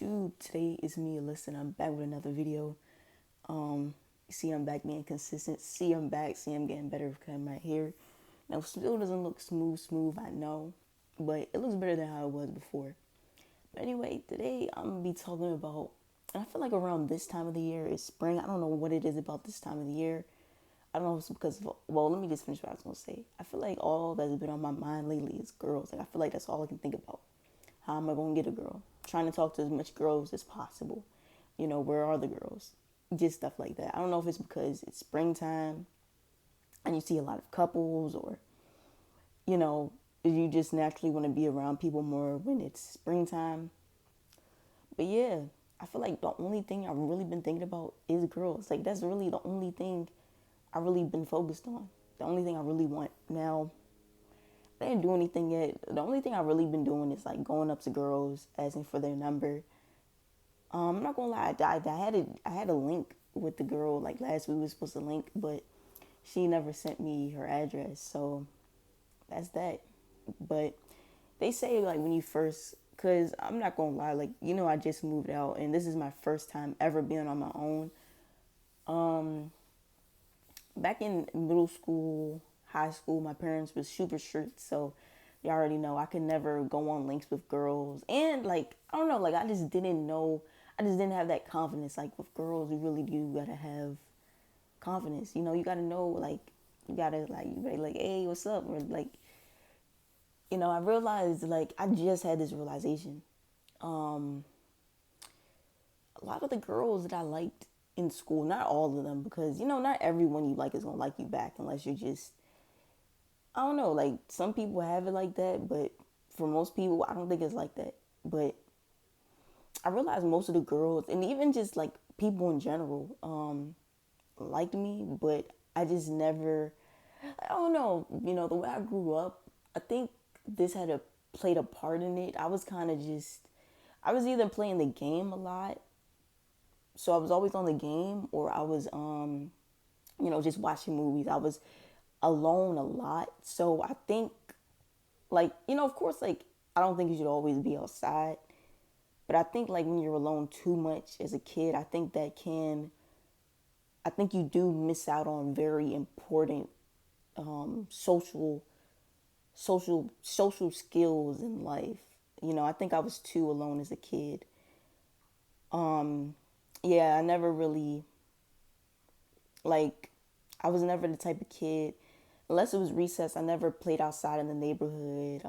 Dude, today is me, Alyssa, and I'm back with another video. You see, I'm back being consistent. See, I'm back. See, I'm getting better with cutting my hair. Now, still doesn't look smooth, I know, but it looks better than how it was before. But anyway, today I'm gonna be talking about, and I feel like around this time of the year, it's spring. I don't know what it is about this time of the year. I don't know if it's because of, well, let me just finish what I was gonna say. I feel like all that's been on my mind lately is girls. Like, I feel like that's all I can think about. How am I going to get a girl? Trying to talk to as much girls as possible. Where are the girls? Just stuff like that. I don't know if it's because it's springtime and you see a lot of couples, or, you know, you just naturally want to be around people more when it's springtime. But yeah, I feel like the only thing I've really been thinking about is girls. Like, that's really the only thing I've really been focused on. The only thing I really want. Now, I didn't do anything yet. The only thing I've really been doing is like going up to girls, asking for their number. I'm not gonna lie, I had a link with the girl like last week. We were supposed to link, but she never sent me her address, so that's that. But they say like when you first, cause I'm not gonna lie, like I just moved out and this is my first time ever being on my own. Back in middle school, high school, my parents was super strict, so you already know I could never go on links with girls. And like I don't know, like I just didn't know, I just didn't have that confidence. Like with girls, you really do gotta have confidence. You gotta know, like you gotta like, hey, what's up? Or like, I realized, like, I just had this realization. Um, a lot of the girls that I liked in school, not all of them, because not everyone you like is gonna like you back unless you're just, I don't know, like some people have it like that, but for most people, I don't think it's like that. But I realized most of the girls, and even just like people in general, liked me, but I just never, I don't know, the way I grew up, I think this had a played a part in it. I was kind of just, I was either playing the game a lot, so I was always on the game, or I was, just watching movies. I was alone a lot, so I think, like, of course, like, I don't think you should always be outside, but I think like when you're alone too much as a kid, I think you do miss out on very important social social skills in life. I think I was too alone as a kid. Yeah, I never really, like, I was never the type of kid, unless it was recess, I never played outside in the neighborhood.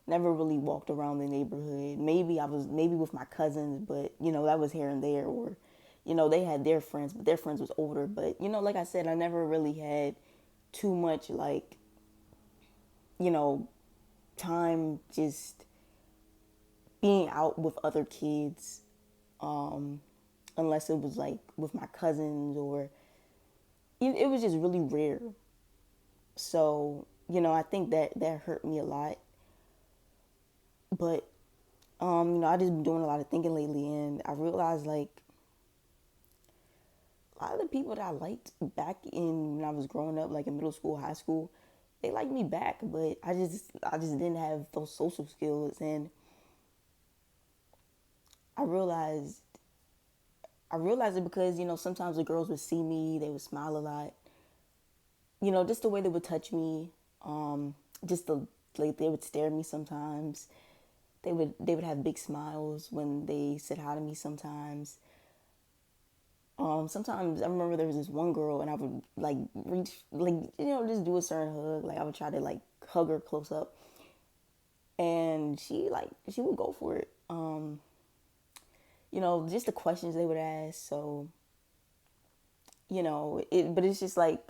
Never really walked around the neighborhood. Maybe with my cousins, but that was here and there, or they had their friends, but their friends was older. But like I said, I never really had too much, like, you know time just being out with other kids, unless it was like with my cousins, or it was just really rare. So I think that hurt me a lot. But I just been doing a lot of thinking lately, and I realized, like, a lot of the people that I liked back in when I was growing up, like in middle school, high school, they liked me back, but I just didn't have those social skills. And I realized I realized it because sometimes the girls would see me, they would smile a lot, just the way they would touch me, just the like they would stare at me sometimes. They would have big smiles when they said hi to me sometimes. Sometimes I remember there was this one girl, and I would like reach, like, just do a certain hug. Like I would try to like hug her close up, and she would go for it. Just the questions they would ask. So but it's just like,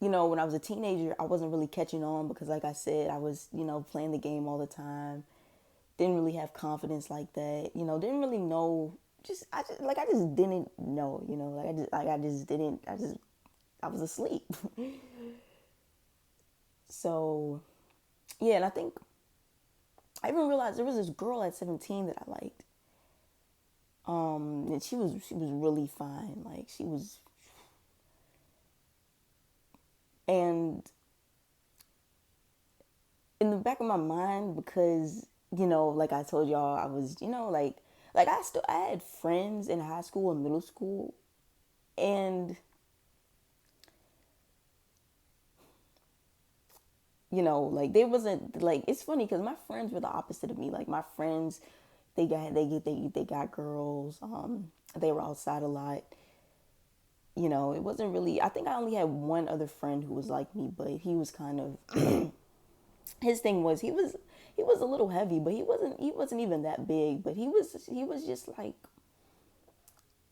when I was a teenager, I wasn't really catching on because, like I said, I was playing the game all the time. Didn't really have confidence like that. Didn't really know. I just didn't know. I just didn't. I was asleep. So yeah, and I think I even realized there was this girl at 17 that I liked. And she was really fine. Like she was, and in the back of my mind, because like I told y'all, I was, I had friends in high school and middle school, and like they wasn't like, it's funny because my friends were the opposite of me. Like my friends, they got girls. They were outside a lot. It wasn't really. I think I only had one other friend who was like me, but he was kind of his thing was he was a little heavy, but he wasn't even that big. But he was just like,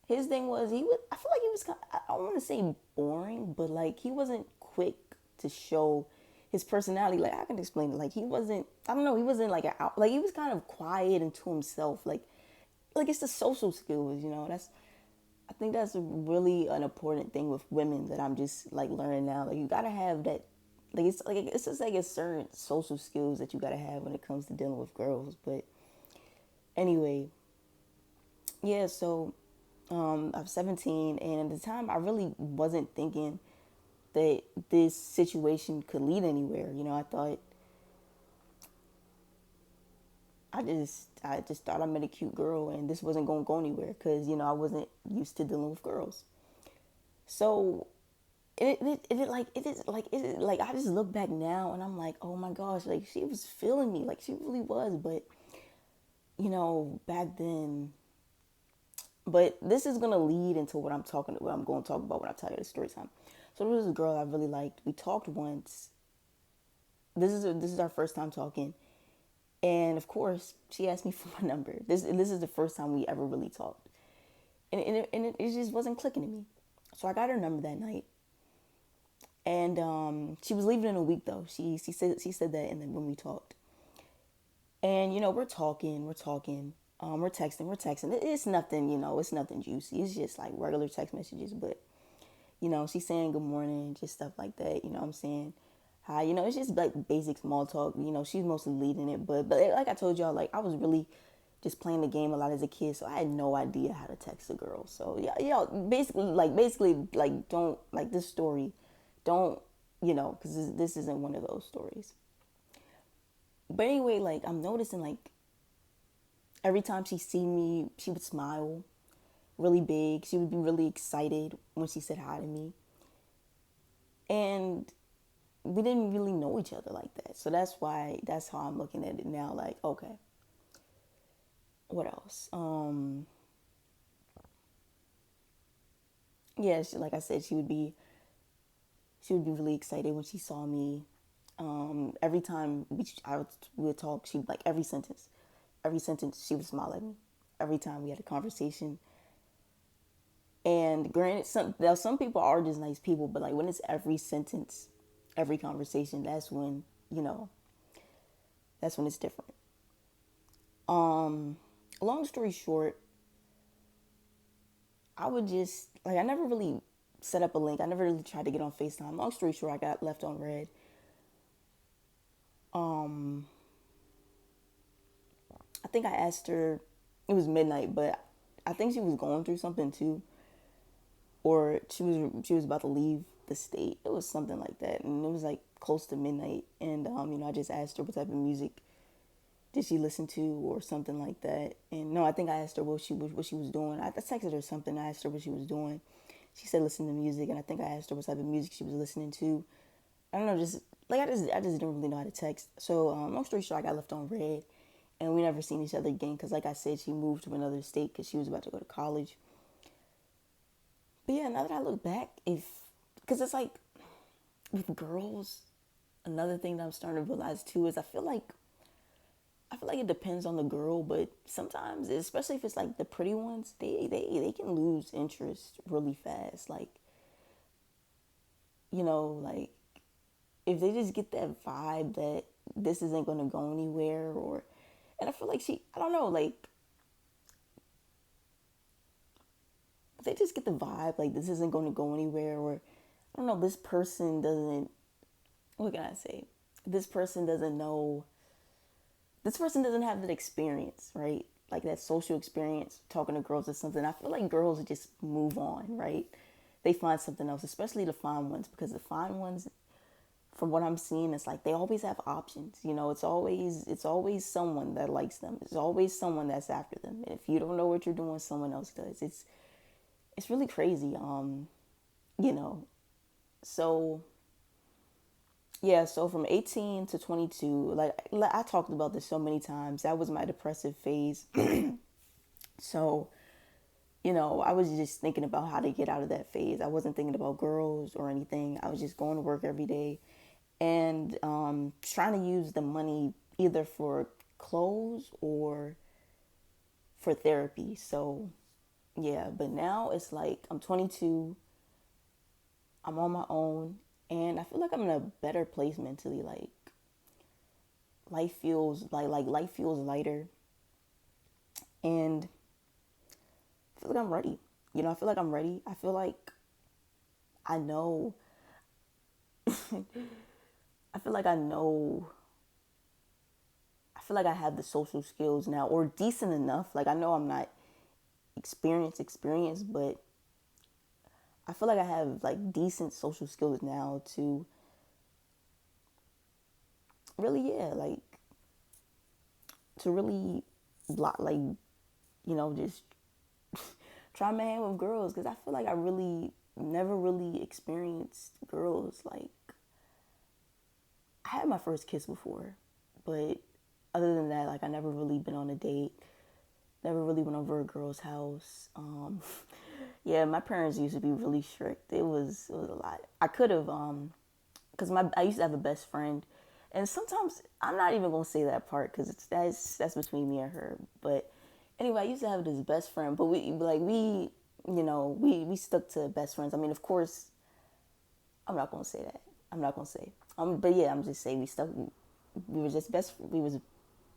his thing was, I feel like he was kind of, I don't want to say boring, but like he wasn't quick to show his personality. Like I can explain it. Like he wasn't, I don't know, he wasn't like like he was kind of quiet and to himself. Like it's the social skills. That's, I think that's really an important thing with women that I'm just like learning now. Like you gotta have that. It's just like a certain social skills that you gotta have when it comes to dealing with girls. But anyway, yeah. So I'm 17, and at the time I really wasn't thinking that this situation could lead anywhere. I thought, I just thought I met a cute girl, and this wasn't gonna go anywhere because I wasn't used to dealing with girls. So it is like I just look back now and I'm like, oh my gosh, like she was feeling me, like she really was. But back then, but this is gonna lead into what I'm going to talk about when I tell you the story time. So there was a girl I really liked. We talked once. This is our first time talking, and of course she asked me for my number. This is the first time we ever really talked, and it just wasn't clicking to me. So I got her number that night, and she was leaving in a week though. She said that, and then when we talked, and we're texting, It's nothing, it's nothing juicy. It's just like regular text messages, but she's saying good morning, just stuff like that. You know what I'm saying? Hi, it's just like basic small talk. She's mostly leading it, but like I told y'all, like I was really just playing the game a lot as a kid, so I had no idea how to text a girl. So yeah, basically, like don't like this story, don't because this isn't one of those stories. But anyway, like I'm noticing, like every time she see me, she would smile really big. She would be really excited when she said hi to me, and we didn't really know each other like that. So that's how I'm looking at it now. Like, okay, what else? Yeah, like I said, she would be really excited when she saw me. Every time we would talk, she like every sentence she would smile at me. Every time we had a conversation. And granted, some people are just nice people, but like when it's every sentence, every conversation, that's when it's different. Long story short, I would just like I never really set up a link. I never really tried to get on FaceTime. Long story short, I got left on red. I think I asked her. It was midnight, but I think she was going through something too, or she was about to leave the state. It was something like that, and it was like close to midnight. And I just asked her what type of music did she listen to or something like that. And no, I think I asked her what she was doing. I texted her something. I asked her what she was doing. She said listen to music, and I think I asked her what type of music she was listening to. I don't know, just like I just didn't really know how to text. So long story short, I got left on red, and we never seen each other again. Cause like I said, she moved to another state because she was about to go to college. But yeah, now that I look back, because it's like with girls, another thing that I'm starting to realize too is I feel like it depends on the girl, but sometimes, especially if it's like the pretty ones, they can lose interest really fast. Like if they just get that vibe that this isn't gonna go anywhere, and I feel like I don't know, like if they just get the vibe like this isn't gonna go anywhere, or I don't know, this person doesn't. What can I say? This person doesn't know this person doesn't have that experience, right? Like that social experience talking to girls or something. I feel like girls just move on, right? They find something else, especially the fine ones, because the fine ones, from what I'm seeing, it's like they always have options. You know, it's always someone that likes them. It's always someone that's after them. And if you don't know what you're doing, someone else does. It's really crazy. You know, so yeah, so from 18 to 22, like I talked about this so many times. That was my depressive phase. So, you know, I was just thinking about how to get out of that phase. I wasn't thinking about girls or anything. I was just going to work every day and trying to use the money either for clothes or for therapy. So, yeah, but now it's like I'm 22, I'm on my own, and I feel like I'm in a better place mentally. Like life feels lighter, and I feel like I'm ready. You know, I feel like I'm ready. I feel like I know. I feel like I know. I feel like I have the social skills now, or decent enough. Like I know I'm not experienced, but I feel like I have like decent social skills now to really, yeah, like to really block, like just try my hand with girls because I feel like I really never really experienced girls. Like I had my first kiss before, but other than that, like I never really been on a date. Never really went over a girl's house. Yeah, my parents used to be really strict. It was a lot. I could have because my I used to have a best friend, and sometimes I'm not even gonna say that part because that's between me and her. But anyway, I used to have this best friend, but we stuck to best friends. I mean, of course, I'm not gonna say that. I'm not gonna say. But yeah, I'm just saying we stuck. We were just best. We was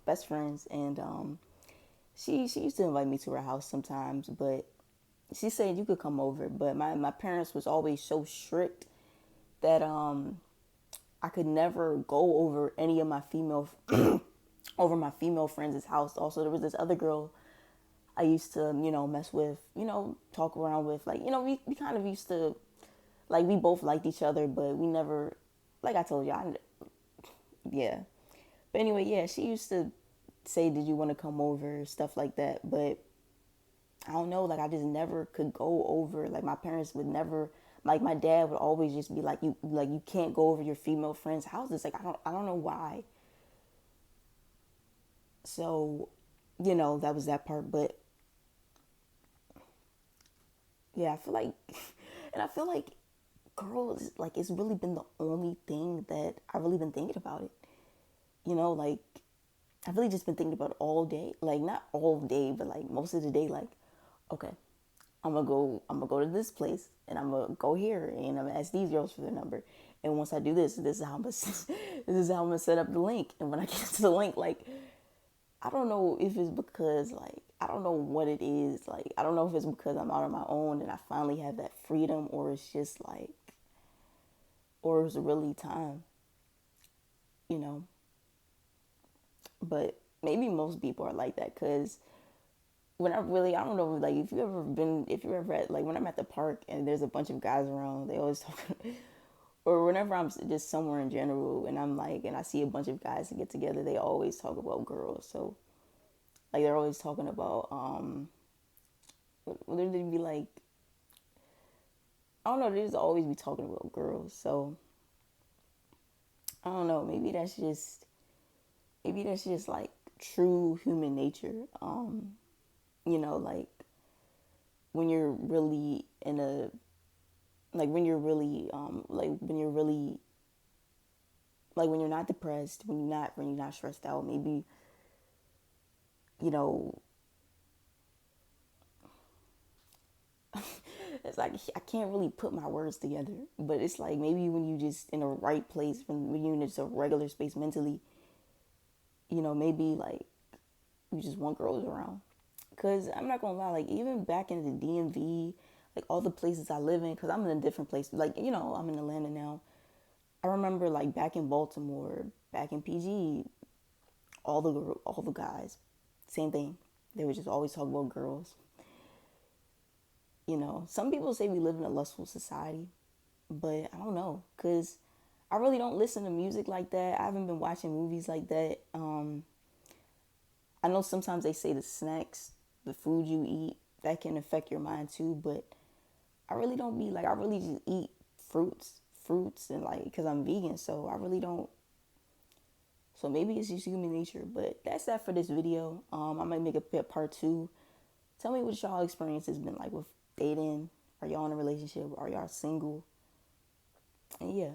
best friends, and she used to invite me to her house sometimes, but she said you could come over. But my parents was always so strict that I could never go over any of my female over my female friends' house. Also, there was this other girl I used to, mess with, talk around with. Like, we kind of used to, like, we both liked each other, but we never, like I told you, yeah. But anyway, yeah, she used to say, did you want to come over, stuff like that. But I don't know, like, I just never could go over. Like, my parents would never, like, my dad would always just be you can't go over your female friends' houses. Like, I don't know why. So, that was that part. But yeah, I feel like, and I feel like girls, like, it's really been the only thing that I've really been thinking about it. Like, I've really just been thinking about it all day. Like, not all day, but like most of the day, like, okay, I'm gonna go to this place and I'm gonna go here and I'm gonna ask these girls for their number. And once I do this is how I'm gonna, this is how I'm gonna set up the link. And when I get to the link, like, I don't know if it's because, like, I don't know what it is. Like, I don't know if it's because I'm out on my own and I finally have that freedom, or it's just like, or it's really time, you know. But maybe most people are like that because I don't know, like, if you ever at, like, when I'm at the park and there's a bunch of guys around, they always talk, or whenever I'm just somewhere in general and I'm like, and I see a bunch of guys get together, they always talk about girls. So, like, they're always talking about, what they be like, I don't know, they just always be talking about girls. So, I don't know, maybe that's just like true human nature. Like when you're really in a like when you're really like when you're not depressed, when you're not stressed out, maybe you know it's like I can't really put my words together, but it's like maybe when you just in the right place, when you're in just a regular space mentally, maybe like you just want girls around. Cause I'm not gonna lie, like even back in the DMV, like all the places I live in, cause I'm in a different place. Like I'm in Atlanta now. I remember like back in Baltimore, back in PG, all the guys, same thing. They would just always talk about girls. Some people say we live in a lustful society, but I don't know, cause I really don't listen to music like that. I haven't been watching movies like that. I know sometimes they say the snacks, the food you eat, that can affect your mind too, but I really don't be like, I really just eat fruits, and like, because I'm vegan, so I really don't. So maybe it's just human nature, but that's that for this video. I might make a part two. Tell me what y'all experience has been like with dating. Are y'all in a relationship? Are y'all single? And yeah.